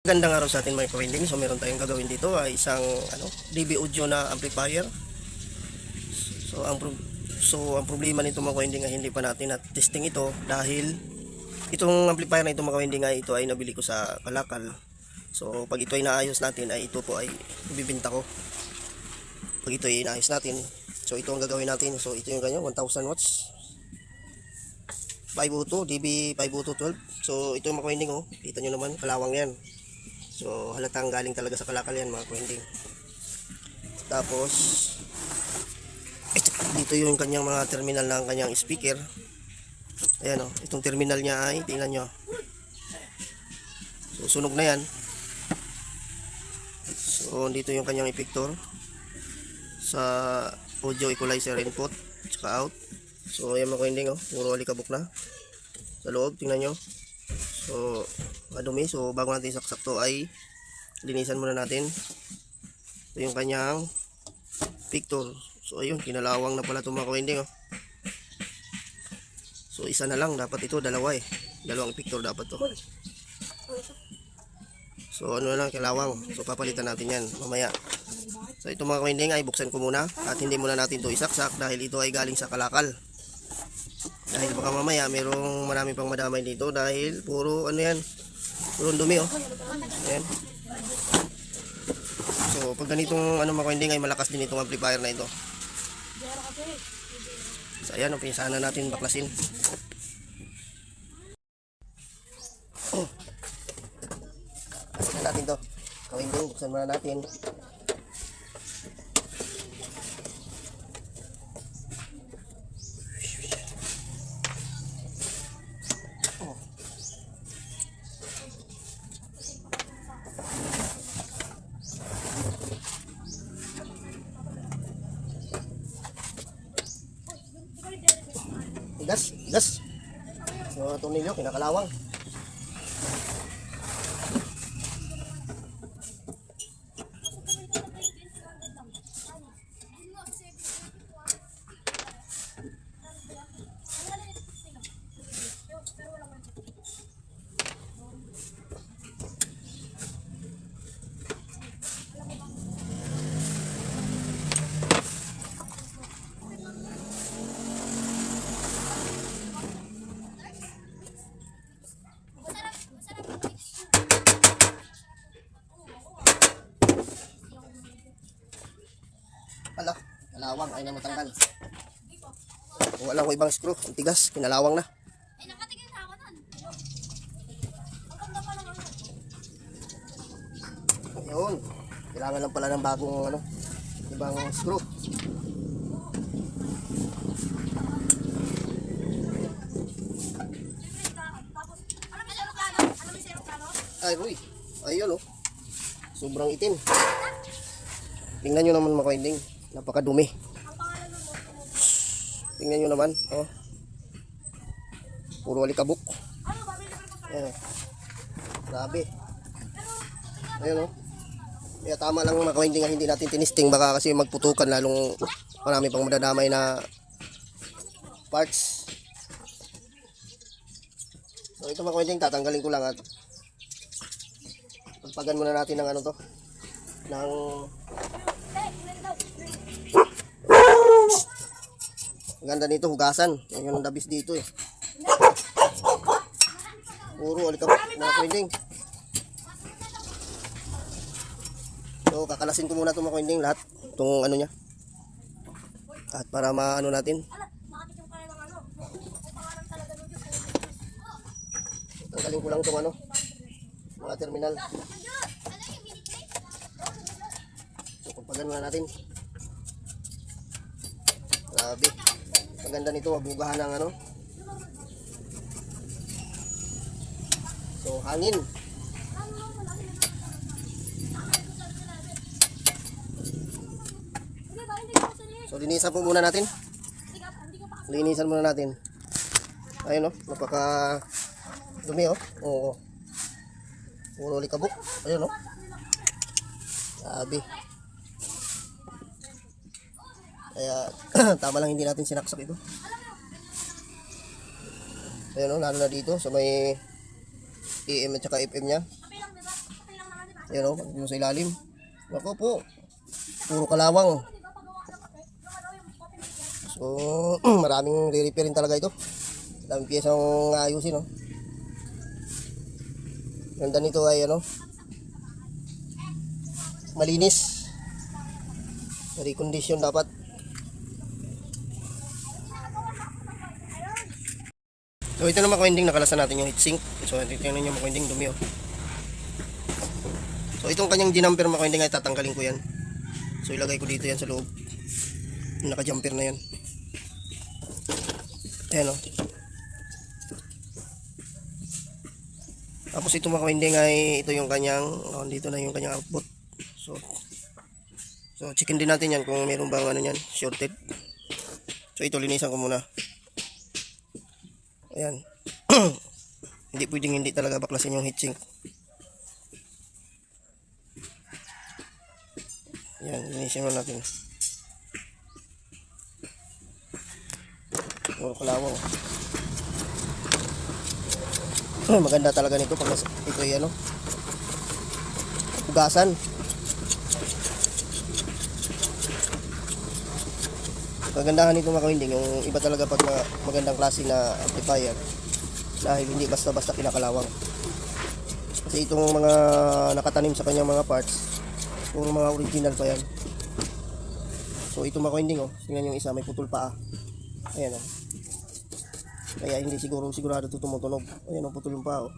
Gandang araw sa atin mga kawinding. So meron tayong gagawin dito ay isang DB audio na amplifier. So ang problema nito mga kawinding ay hindi pa natin testing ito dahil itong amplifier na ito mga kawinding ay ito ay nabili ko sa Kalakal. So pag ito ay naayos natin ay ito po ay ibibenta ko. Pag ito ay inaayos natin, so ito ang gagawin natin. So ito yung kanya 1000 watts 502 DB 50212. So ito yung mga kawinding, oh. Kita nyo naman, kalawang yan. So halatang galing talaga sa Kalakal yan mga kawinding. Tapos dito yung kanyang mga terminal ng kanyang speaker. Ayan, oh. Itong terminal niya ay tingnan nyo. So sunog na yan. So dito yung kanyang effector sa audio equalizer input tsaka out. So ayan mga kawinding, oh. Puro alikabok na sa loob, tingnan nyo. So madumi. So bago natin saksak to ay linisan muna natin. Ito yung kanyang effector. So ayun, kinalawang na pala itong mga kawinding, oh. So isa na lang, dapat ito dalawa eh. Dalawang effector dapat to. So ano na lang, kilawang. So papalitan natin yan mamaya. So ito mga kawinding ay buksan ko muna at hindi muna natin to isaksak dahil ito ay galing sa Kalakal. Dahil baka mamaya merong marami pang madamay dito dahil puro ano yan, puro dumi, oh. Ayan. So pag ganitong mga kawinding ay malakas din itong amplifier na ito. So ayan, umpisahan na natin baklasin. Buksan natin to. Kawinding, buksan muna natin. Gas. So itong nilyo, kinakalawang. Ala, kalawang ay na matanggal. Wala ko ibang screw, ang tigas, kinalawang na. Ayun, kailangan lang pala ng bagong ibang screw. Ay, uy, ayun, oh. Sobrang itim. Tingnan nyo naman mga kawinding, napakadumi. Tingnan nyo naman, oh. Puro alikabok. Ayan, grabe. Ayun, oh. Kaya tama lang mga kawinding hindi natin tinisting, baka kasi magputukan lalong marami pang madadamay na parts. So ito mga kawinding, tatanggalin ko lang at pagpagan muna natin ng to, ng ganda nito, hugasan. Yan yung dabis dito eh. Puro alikabok mga kawinding. So kakalasin ko muna itong mga kawinding lahat. Itong niya. At para maano natin. Tanggalin ko lang itong mga terminal. So pagpagan muna natin. Grabe. Ang ganda nito, mabugahan ng So hangin. So linisan po muna natin. Linisan muna natin. Ayun, oh, napaka dumi, oh. Oo. Puro likabok. Ayun, oh. Sabi. Kaya tama lang hindi natin sinaksak ito. Ayun, lalo na dito sa may AM at saka FM nya. Ayan o, dito sa ilalim. Naku po, puro kalawang. So, maraming re-repairin talaga ito. Daming piyesang ayusin, no? Ganda nito ay, ano, malinis. Recondition dapat. So, ito naman mga nakalasan natin yung heatsink. So, tingnan nyo mga dumi, oh. So, itong kanyang dinamper mga ay tatanggalin ko yan. So, ilagay ko dito yan sa loob. Yung naka-jumper na yan. Ayan, oh. Tapos ito mga ay ito yung kanyang, dito na yung kanyang output. So checkin din natin yan kung meron bang ano yan, shorted. So ito linisan ko muna. Ayan. Hindi pwedeng hindi talaga baklasin yung heatsink. Ayan, linisin mo natin. Oh, kalawang. Maganda talaga nito pag ito ay ano, hugasan. Kagandahan nito mga kawinding, yung iba talaga pag magandang klase na amplifier dahil hindi basta-basta kinakalawang. Kasi itong mga nakatanim sa kanyang mga parts, puro mga original pa yan. So ito mga kawinding, oh, tingnan yung isa may putol pa. Ayan, oh. Kaya hindi sigurado ito tumutunog. Ayan, oh, putol yung pa, oh.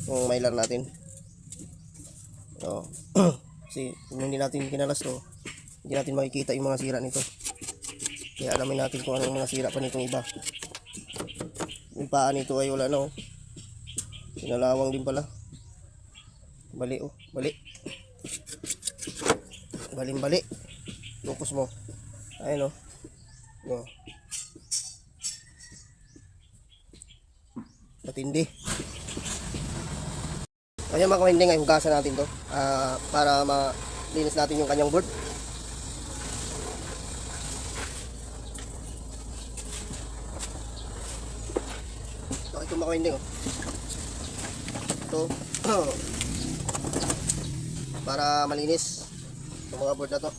Yung mailar natin. So, kasi kung hindi natin kinalas to, hindi natin makikita yung mga sira nito. Kaya alamin natin kung anong mga sira pa nitong iba. Yung paa nito ay wala na, oh. Pinalawang din pala. Bali, oh, bali. Bali. Focus mo. Ayun, oh. No. Matindi. Ayan mga kawinding, ay hugasan natin to para malinis natin yung kanyang board. So ito mga kawinding, oh. Ito para malinis yung mga board na to.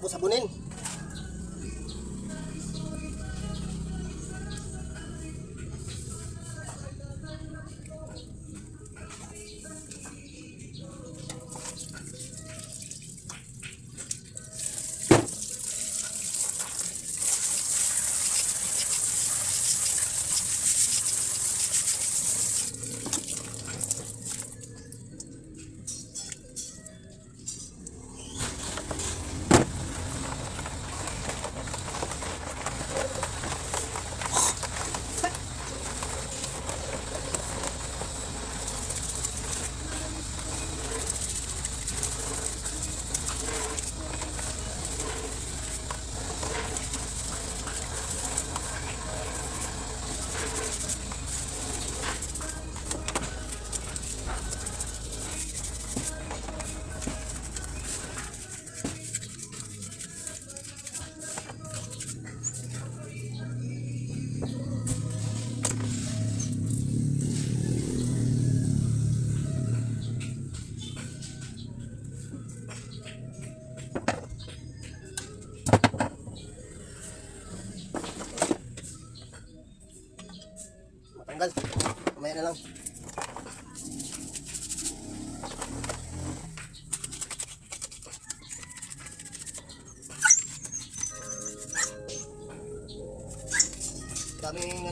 Tapos sabunin.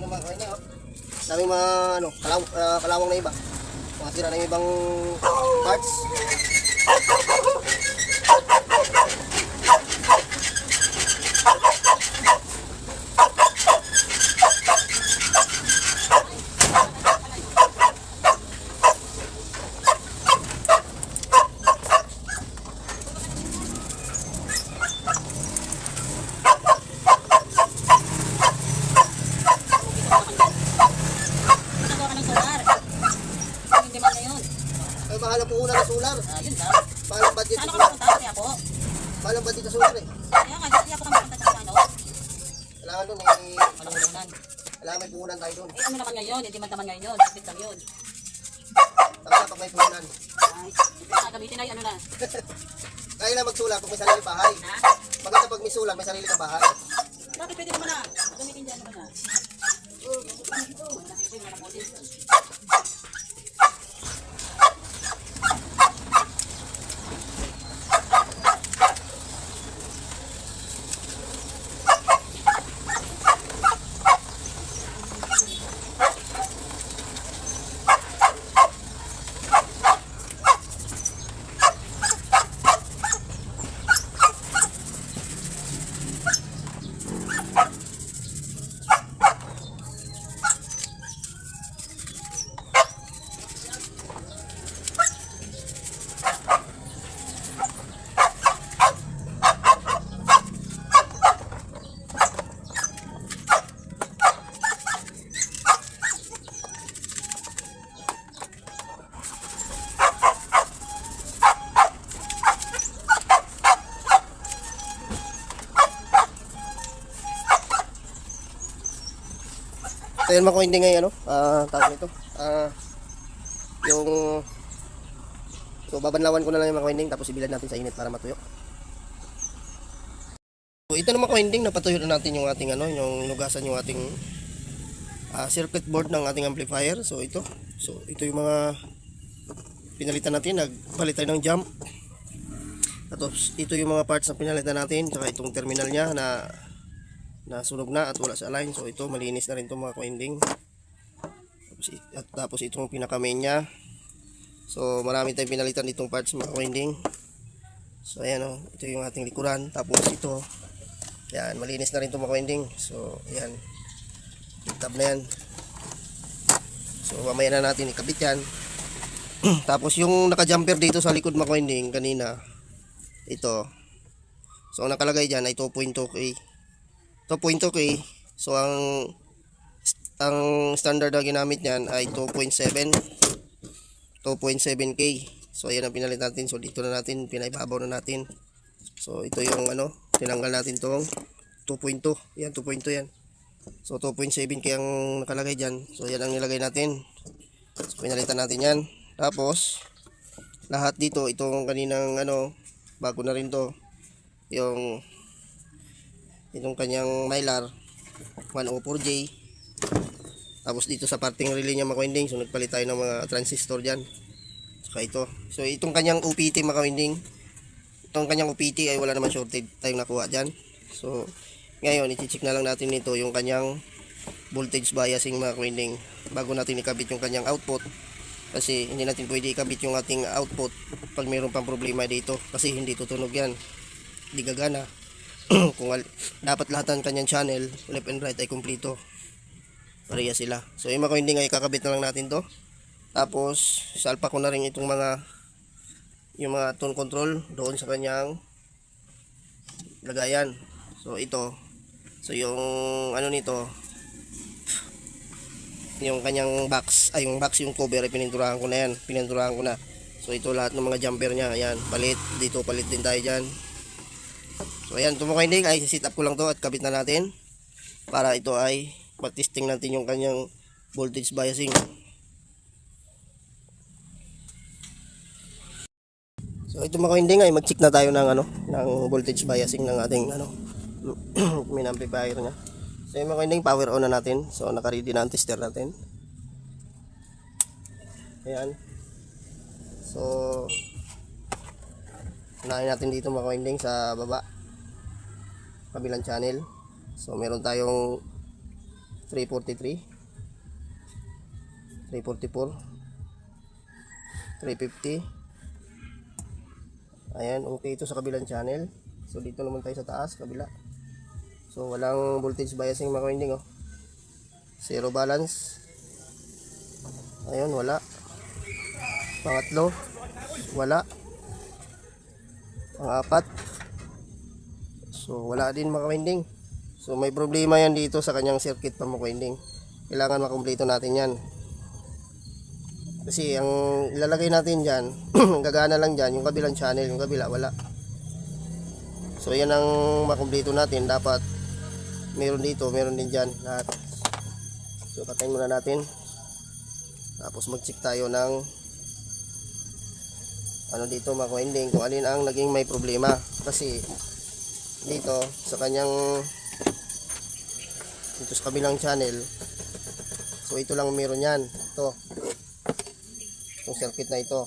mga kain na, oh. Daming mga ano, kalawang na iba. Mga sira na yung ibang parts. Nagawa ka ng solar. Hindi man ngayon. Ay, mahal ang puhunan ng solar. Yun lang. Mahal ang budget Saan sa ako solar. napunta? Kaya po. Mahal ang budget sa solar eh. Kaya nga, hindi ako kami punta sa ano. Kailangan doon Anong hulunan? kailangan may puhunan tayo doon. Eh ano naman ngayon? Hindi man naman ngayon yun. Sakit lang yun. Tapos pag may puhunan. Ay, gagamitin ay ano na. Kaya na magsulat pag may sarili bahay. Ha? Maganda pag may sulat, may sarili kang bahay. Bakit pwede naman na? Gamitin dyan naman na. So yun mga ko hindi ngayon, ano, tawag nito, yung, so babanlawan ko na lang yung mga winding tapos ibilad natin sa init para matuyo. So ito naman mga winding, napatuyo na natin yung ating ano, yung nugasan yung ating circuit board ng ating amplifier. So ito yung mga pinalitan natin, nagpalit tayo ng jump. Tapos ito yung mga parts na pinalitan natin, saka itong terminal niya na nasunog na at wala sa line. So ito malinis na rin itong mga winding. Tapos itong pinaka main niya. So marami tayong pinalitan itong parts mga winding. So ayan o, ito yung ating likuran. Tapos ito, yan, malinis na rin itong mga winding. So ayan, tab na yan. So mamaya na natin ikabit yan. Tapos yung naka-jumper dito sa likod mga winding kanina, ito. So ang nakalagay dyan ay 2.2K. 2.2K. So ang standard na ginamit niyan ay 2.7K. So ayan ang pinalit natin. So dito na natin pinaibabaw na natin. So ito yung ano, tinanggal natin tong 2.2. Yan 2.2 yan. So 2.7K ang nakalagay diyan. So yan ang nilagay natin. So pinalitan natin yan. Tapos lahat dito itong kaninang ano, bago na rin to, yung itong kanyang mylar 104J. Tapos dito sa parting relay niya mga winding, so nagpalit tayo ng mga transistor dyan. Saka ito, so itong kanyang OPT mga winding, itong kanyang OPT ay wala naman shorted tayong nakuha dyan. So ngayon i-check na lang natin nito yung kanyang voltage biasing mga winding bago natin ikabit yung kanyang output, kasi hindi natin pwede ikabit yung ating output pag mayroon pang problema dito, kasi hindi tutunog yan, hindi gagana. Kung dapat lahat ng kanyang channel left and right ay kumpleto, pareha sila. So yung mga hindi nga ikakabit na lang natin to. Tapos salpa ko na rin itong mga yung mga tone control doon sa kanyang lagayan. So ito, so yung ano nito, yung kanyang box, ay yung box, yung cover ay pininturahan ko na yan, pininturahan ko na. So ito lahat ng mga jumper niya, ayan, palit dito, palit din tayo dyan. So ayan, ito mga hindi, ay sit up ko lang to at kabit na natin para ito ay matesting natin yung kanyang voltage biasing. So ito mga hindi, ay mag-check na tayo ng ano, ng voltage biasing ng ating ano main amplifier niya. So yung mga hindi, power on na natin. So naka-ready na ang tester natin. Ayan. So unahin natin dito mga winding sa baba, kabilang channel. So meron tayong 343, 344, 350. Ayan, okay ito sa kabilang channel. So dito naman tayo sa taas, kabila. So walang voltage biasing mga winding oh. Zero balance. Ayun, wala. Pangatlo, wala. Pang-apat. So wala din mga winding. So may problema yan dito sa kanyang circuit pa mga winding. Kailangan makumpleto natin yan. Kasi ang ilalagay natin dyan, gagana lang dyan, yung kabilang channel, yung kabila, wala. So yan ang makumpleto natin. Dapat meron dito, meron din dyan, lahat. So patayin muna natin. Tapos mag-check tayo ng ano dito mga winding, kung alin ang naging may problema. Kasi dito sa kanyang dito sa kabilang channel, so ito lang meron yan, ito yung circuit na ito.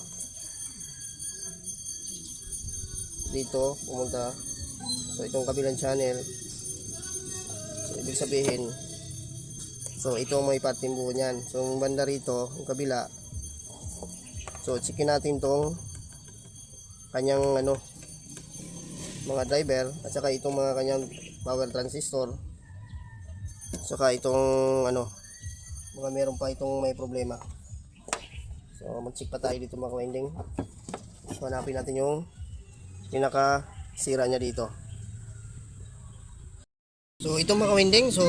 Dito pumunta, so itong kabilang channel, so ibig sabihin, so ito may parting buo nyan. So yung banda rito, yung kabila, so checkin natin tong kanyang ano, mga driver, at saka itong mga kanyang power transistor, saka itong ano, mga meron pa itong may problema. So mag-check pa tayo dito mga winding. So hanapin natin yung pinaka sira niya dito. So ito mga winding, so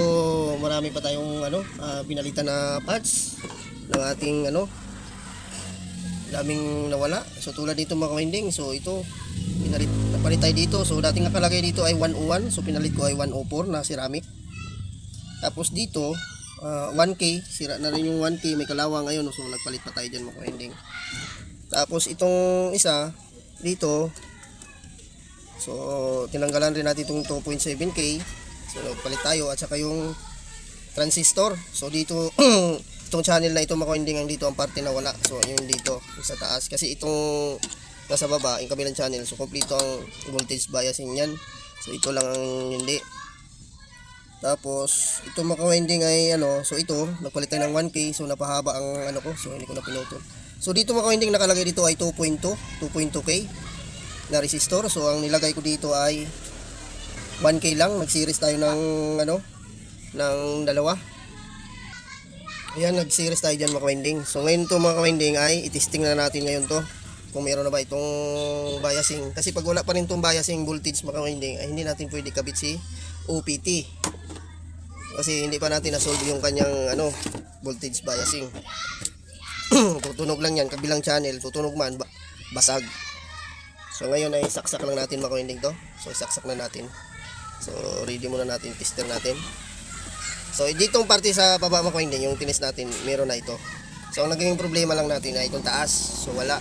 marami pa tayong ano, pinalitan na parts ng ating ano, daming nawala. So tulad dito mga winding, so ito napalit tayo dito. So dating nakalagay dito ay 101, so pinalit ko ay 104 na ceramic. Tapos dito 1K, sira na rin yung 1K, may kalawa ngayon, so nagpalit pa tayo dyan mga winding. Tapos itong isa dito, so tinanggalan rin natin itong 2.7K, so nagpalit tayo, at saka yung transistor. So dito itong channel na ito mga winding, ang dito ang parte na wala, so yung dito yung sa taas, kasi itong nasa baba yung kabilang channel, so kompleto ang voltage biasing yan. So ito lang ang hindi. Tapos ito mga winding ay ano, so ito nagpalit tayo ng 1K, so napahaba ang ano ko, so hindi ko na pinutol. So dito mga winding nakalagay dito ay 2.2K na resistor. So ang nilagay ko dito ay 1K lang. Nag-series tayo ng ano, ng dalawa. Ayan, nag-series tayo dyan mga winding. So ngayon to mga winding ay itesting na natin ngayon to, kung meron na ba itong biasing. Kasi pag wala pa rin itong biasing voltage mga winding, ay hindi natin pwede kabit si OPT. Kasi hindi pa natin na-solve yung kanyang ano, voltage biasing. Tutunog lang yan, kabilang channel, tutunog man, basag. So ngayon ay saksak lang natin mga winding to. So saksak na natin. So ready muna natin, tester natin. So ditong parte sa baba mga winding, yung tinis natin, meron na ito. So ang naging problema lang natin ay itong taas. So wala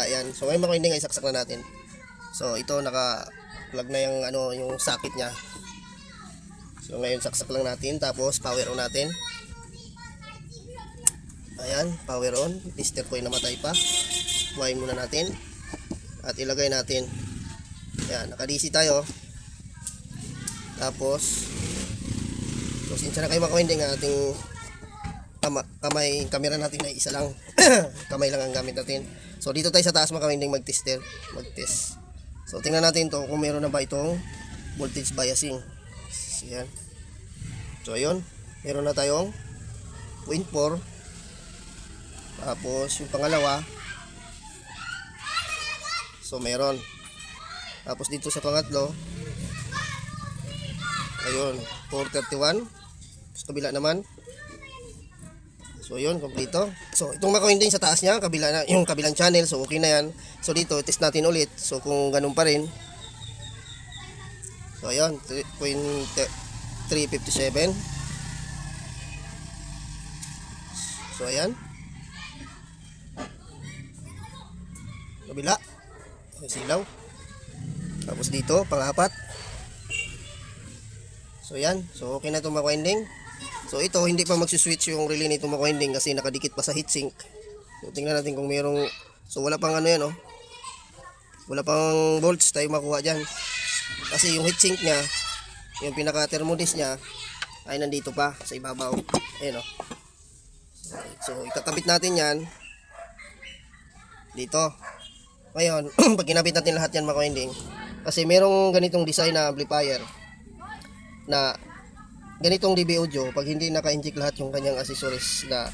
yan. So ngayon mga winding ay saksak na natin. So ito naka-plug na yung ano, yung socket niya. So ngayon saksak lang natin, tapos power on natin. Ayan, power on. Tester ko ay namatay pa. Buhayin muna natin at ilagay natin. Ayan, naka-DC tayo. Tapos sinsya na kayo mga winding, ating camera natin ay isa lang. Kamay lang ang gamit natin. So dito tayo sa taas mga winding mag-test. So tingnan natin to kung meron na ba itong voltage biasing. Ayan. So ayun, meron na tayong 0.4. Tapos yung pangalawa, so meron. Tapos dito sa pangatlo, ayun, 431. Sa kabila naman, so yun, kompleto. So itong mga winding sa taas niya, kabila na, yung kabilang channel, so okay na yan. So dito, test natin ulit. So kung ganun pa rin, so ayun, 357. So ayan, kabila, may silaw. Tapos dito, pang-apat. So yan, so okay na itong mga winding. So ito, hindi pa magsuswitch yung relay nito mga winding kasi nakadikit pa sa heatsink. So tingnan natin kung merong, so wala pang ano yan, oh. Wala pang volts tayo makuha dyan. Kasi yung heatsink niya, yung pinaka thermodisc niya, ay nandito pa sa ibabaw. Ayan o. So ikakabit natin yan dito. Ngayon, pag kinabit natin lahat yan mga ka-winding, kasi merong ganitong design na amplifier na ganitong DB audio, pag hindi naka-inject lahat yung kanyang accessories na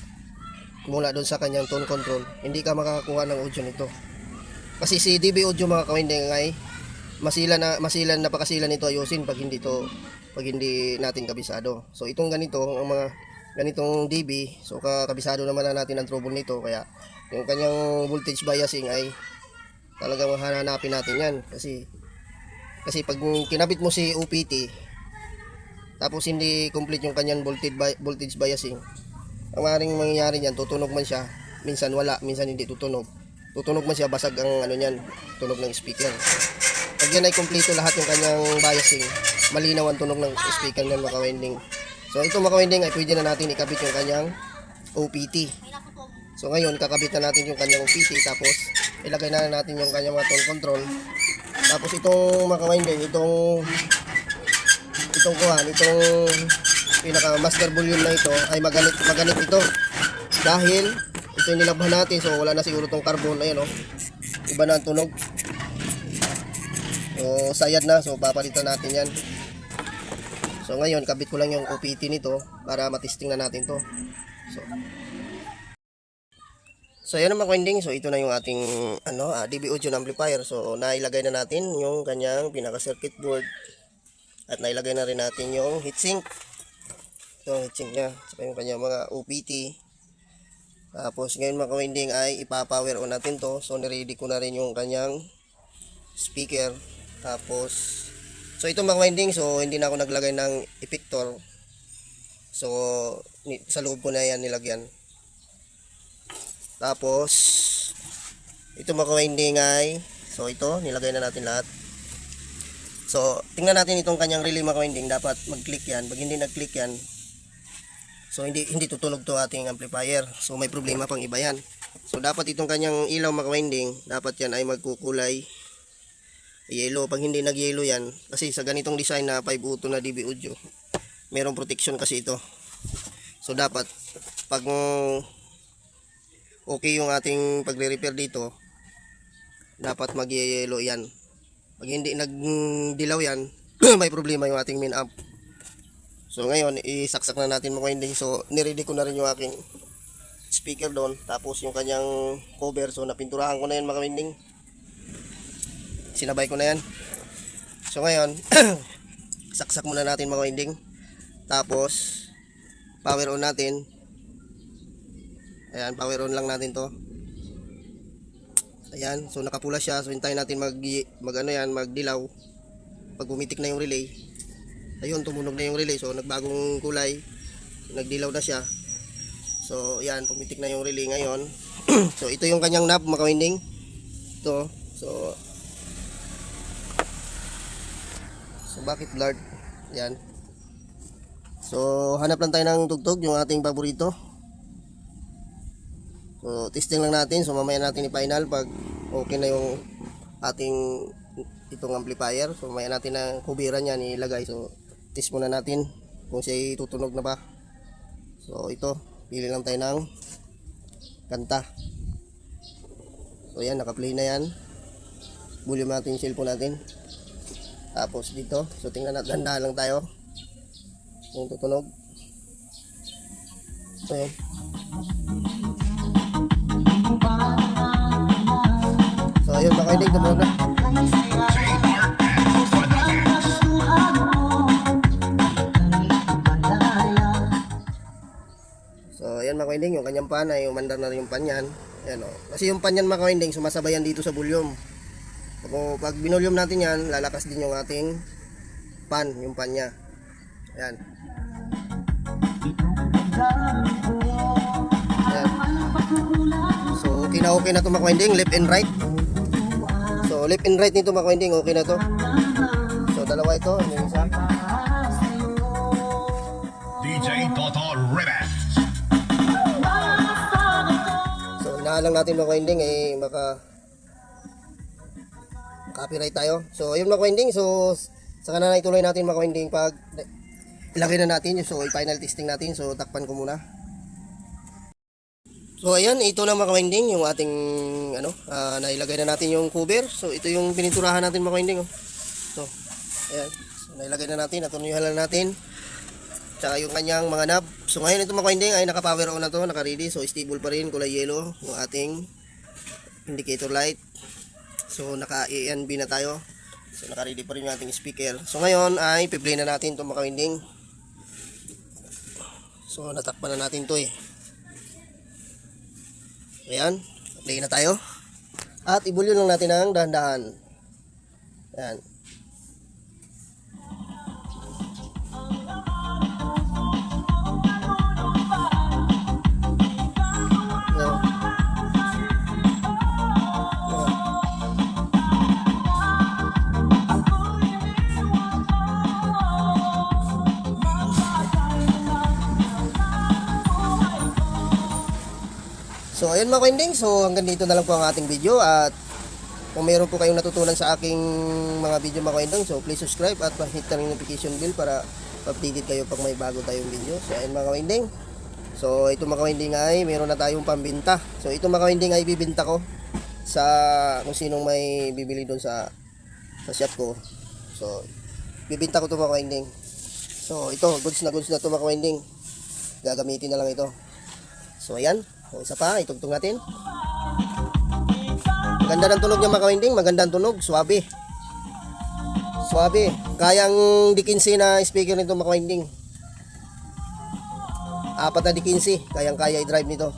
mula doon sa kanyang tone control, hindi ka makakakuha ng audio nito. Kasi si DB audio mga ka-winding ay masilan napakasilan nito ayusin pag hindi natin kabisado. So itong ganito, ang mga ganitong DB, so kabisado naman na natin ang trouble nito, kaya yung kanyang voltage biasing ay talagang hahanapin natin yan. Kasi pag kinabit mo si OPT tapos hindi complete yung kanyang voltage biasing, ang maaaring mangyayari niyan, tutunog man siya, minsan wala, minsan hindi tutunog man siya, basag ang ano niyan, tunog ng speaker. Pag yan ay kumpleto lahat yung kanyang biasing, malinaw ang tunog ng speaker ng mga ka-winding. So ito mga ka-winding ay pwede na natin ikabit yung kanyang OPT. So ngayon kakabit na natin yung kanyang OPT, tapos ilagay na natin yung kanyang mga tone control. Tapos itong mga ka-winding, itong pinaka master volume na ito ay maganit ito, dahil ito yung nilabhan natin. So wala na siguro itong carbon, ayan o, iba na ang tunog. So sayad na, so papalitan natin yan. So ngayon kabit ko lang yung OPT nito para matesting na natin to. So yan naman ka-winding, so ito na yung ating DB audio amplifier. So nailagay na natin yung kanyang pinaka circuit board at nailagay na rin natin yung heatsink. Ito ang heatsink niya, saka yung kanyang mga OPT. Tapos ngayon mga ka-winding ay ipa-power on natin to. So niready ko na rin yung kanyang speaker. Tapos so ito mga ka-winding, so hindi na ako naglagay ng effector. So sa loob ko na yan nilagyan. Tapos ito mga ka-winding ay, so ito nilagay na natin lahat. So tingnan natin itong kanyang relay mga ka-winding, dapat mag-click yan. Pag hindi nag-click yan, so hindi tutunog to ating amplifier. So may problema pang iba yan. So dapat itong kanyang ilaw mga ka-winding, dapat yan ay magkukulay yellow. Pag hindi nag-yellow yan, kasi sa ganitong design na 502 na DB audio, merong protection kasi ito. So dapat pag okay yung ating pagre-repair dito, dapat mag-yellow yan. Pag hindi nagdilaw yan, may problema yung ating main amp. So ngayon isaksak na natin mga ka-winding. So niready ko na rin yung aking speaker doon, tapos yung kanyang cover, so napinturahan ko na yan mga ka-winding, sinabay ko na yan. So ngayon saksak muna natin mga ka-winding, tapos power on natin. Ayan, power on lang natin to. Ayan, so nakapula siya. So hintayin natin magdilaw. Pag bumitik na yung relay, ayun, tumunog na yung relay. So nagbagong kulay, nagdilaw na siya. So ayan, pumitik na yung relay ngayon. So ito yung kanyang knob mga ka-winding. Ito. So bakit blurred? Ayan. So hanap lang tayo ng tugtog, yung ating paborito. So testing lang natin. So mamaya natin i-final pag okay na yung ating itong amplifier. So mamaya natin ang kubiran niya ilagay. So test muna natin kung siya tutunog na ba. So ito, pili lang tayo ng kanta. So yan, naka-play na yan. Volume natin yung cellphone natin. Tapos dito, so tingnan natin, dahan lang tayo kung tutunog. So yan. So ayun mga ka-winding, tumunog na. So ayan mga ka-winding, yung kanyang pan ay umandar na rin yung pan yan. Ayan, kasi yung pan yan mga ka-winding, sumasabayan dito sa volume. Pag binulyum natin yan, lalakas din yung ating pan, yung pan nya. Ayan. Ayan. So okay na to mga ka-winding, left and right. So left and right nito mga ka-winding, okay na to. So dalawa ito, yung isa. DJ Toto Remix. So inaalang natin mga ka-winding ay copyright tayo. So ayun mga ka-winding, so saka na ituloy natin mga ka-winding pag ilagay na natin. So i-final testing natin. So takpan ko muna. So ayan, ito na mga ka-winding yung ating nailagay na natin yung cover. So ito yung pininturahan natin mga ka-winding. So ayan, so nailagay na natin, natunuhan na natin. Tsaka yung kanyang mga knob. So ngayon ito mga ka-winding ay naka-power on na to, naka-ready. So stable pa rin, kulay yellow yung ating indicator light. So naka-ANB na tayo. So naka-ready pa rin yung ating speaker. So ngayon ay i-play na natin ito mga ka-winding. So natakpan na natin to eh. Ayan, play na tayo. At i-volume lang natin ang dahan-dahan. Ayan. Ayan. So ayun mga ka-winding, so hanggang dito na lang po ang ating video. At kung meron po kayong natutunan sa aking mga video mga ka-winding, so please subscribe at hit ang notification bell para updated kayo pag may bago tayong video. So ayun mga ka-winding, so ito mga ka-winding ay meron na tayong pambinta. So ito mga ka-winding ay bibinta ko sa kung sinong may bibili doon sa shop ko. So bibinta ko ito mga ka-winding. So ito, goods na ito mga ka-winding, gagamitin na lang ito. So ayan, o isa pa, itugtog natin. Maganda ng tunog niya mga ka-winding, magandang tunog, swabe. Swabe, kayang D15 na speaker nito mga ka-winding. 4 na D15, kayang kaya i-drive nito.